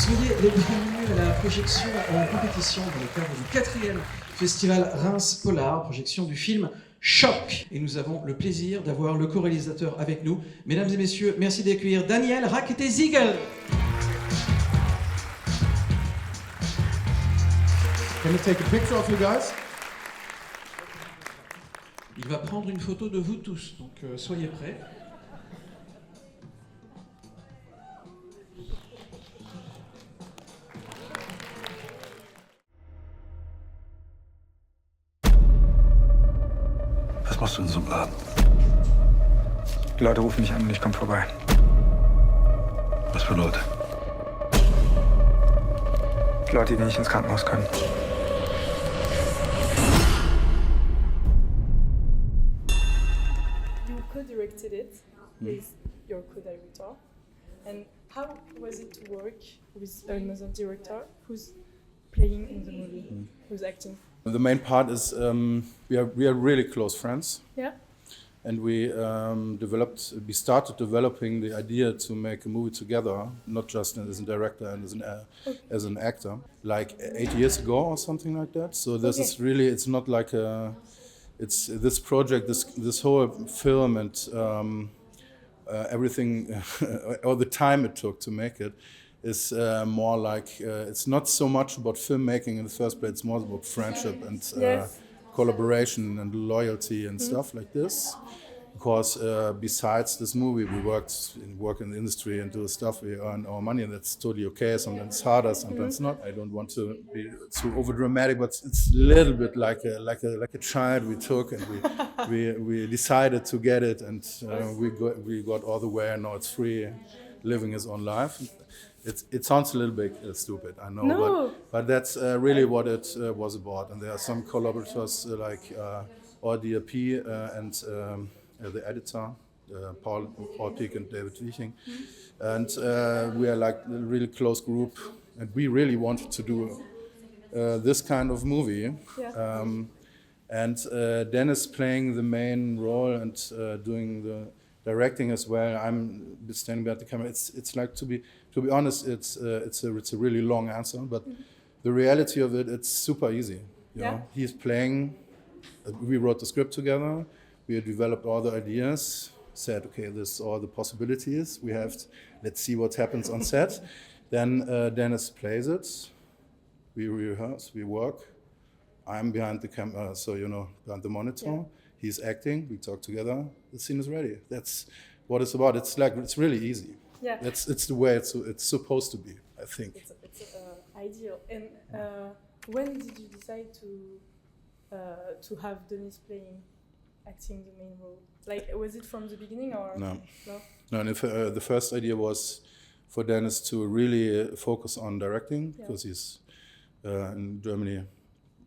Soyez les bienvenus à la projection en compétition dans le cadre du 4e Festival Reims Polar, projection du film Choc. Et nous avons le plaisir d'avoir le co-réalisateur avec nous. Mesdames et messieurs, merci d'accueillir Daniel Rakete SIEGELE. Can you take a picture of you guys? Il va prendre une photo de vous tous, donc soyez prêts. Was machst du in so einem Laden? Die Leute rufen mich an und ich komme vorbei. Was für Leute? Die Leute, die nicht ins Krankenhaus können. You co-directed it with your co-director. And how was it to work with another director who's playing in the movie, who's acting? The main part is we are really close friends. Yeah. And we started developing the idea to make a movie together, not just as a director and as an actor, like 8 years ago or something like that. So this is really, it's not like it's this project, this whole film and everything, all the time it took to make it is more like, it's not so much about filmmaking in the first place, it's more about friendship and collaboration and loyalty and stuff like this. Because besides this movie, we work in the industry and do stuff, we earn our money, and that's totally okay. Sometimes it's harder, sometimes not. I don't want to be too over dramatic, but it's a little bit like a child we took, and we decided to get it, and we got all the way, and now it's free, living his own life. It sounds a little bit stupid, I know, but that's really what it was about. And there are some collaborators like our DRP and the editor, Paul Peek and David Wieching. And we are like a really close group, and we really wanted to do this kind of movie. Yeah. And Dennis playing the main role and doing the directing as well. I'm standing behind the camera. It's like, to be honest, it's a really long answer, but the reality of it, it's super easy. You know? He's playing. We wrote the script together. We developed all the ideas. Said, okay, this are all the possibilities we have. Let's see what happens on set. Then Dennis plays it. We rehearse. We work. I'm behind the camera, so behind the monitor. Yeah. He's acting. We talk together. The scene is ready. That's what it's about. It's really easy. Yeah. It's the way it's supposed to be, I think. It's ideal. And when did you decide to have Dennis acting the main role? Like, was it from the beginning or no? No. And the first idea was for Dennis to really focus on directing, because he's in Germany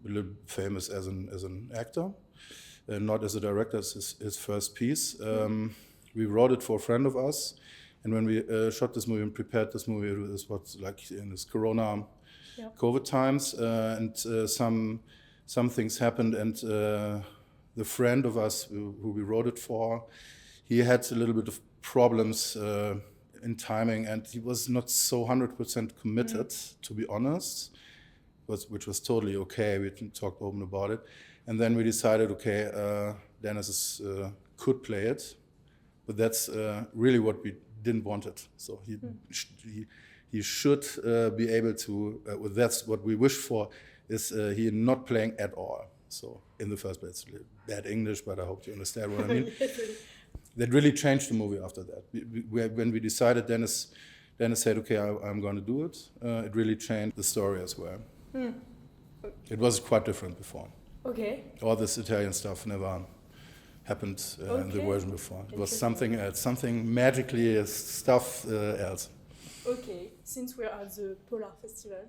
a little famous as an actor. Not as a director, it's his first piece. We wrote it for a friend of us, and when we shot this movie and prepared this movie, it was like in this Corona, COVID times, and some things happened, and the friend of us who we wrote it for, he had a little bit of problems in timing, and he was not so 100% committed, to be honest, which was totally okay. We talked open about it. And then we decided, okay, Dennis could play it, but that's really what we didn't want it. So he should be able to, that's what we wish for, is he not playing at all. So in the first place, it's bad English, but I hope you understand what I mean. That really changed the movie after that. When we decided, Dennis said, okay, I'm going to do it. It really changed the story as well. It was quite different before. Okay. All this Italian stuff never happened in the version before. It was something else, something magically stuff else. Okay, since we're at the Polar Festival,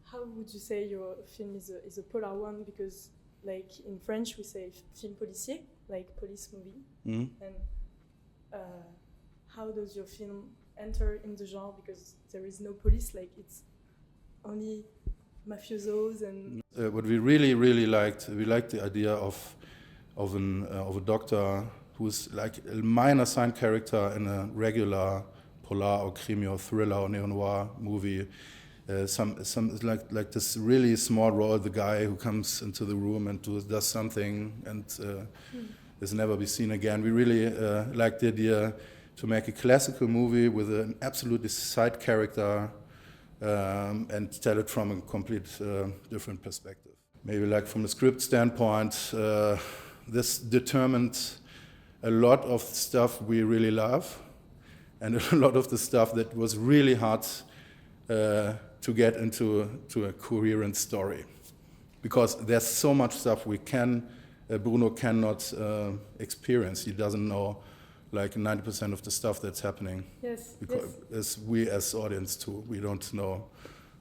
how would you say your film is a polar one? Because like in French we say film policier, like police movie. And how does your film enter in the genre? Because there is no police, like it's only mafiosos and. What we really liked, we liked the idea of a doctor who's like a minor side character in a regular polar or crime or thriller or neo-noir movie. Some like this really small role, the guy who comes into the room and does something and is never be seen again. We really like the idea to make a classical movie with an absolutely side character and tell it from a complete different perspective. Maybe like from a script standpoint, this determined a lot of stuff we really love and a lot of the stuff that was really hard to get into a coherent story. Because there's so much stuff Bruno cannot experience. He doesn't know like 90% of the stuff that's happening. Yes. Because as we as audience too, we don't know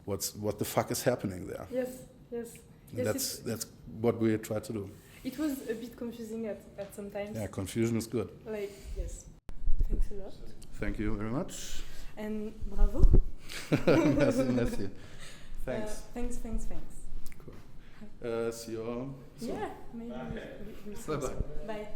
what the fuck is happening there. Yes. That's what we try to do. It was a bit confusing at some times. Yeah, confusion is good. Yes. Thanks a lot. Thank you very much. And bravo. Merci. Thanks. Thanks. Cool. See you all soon. Yeah, maybe we'll see you Bye-bye. soon. Bye.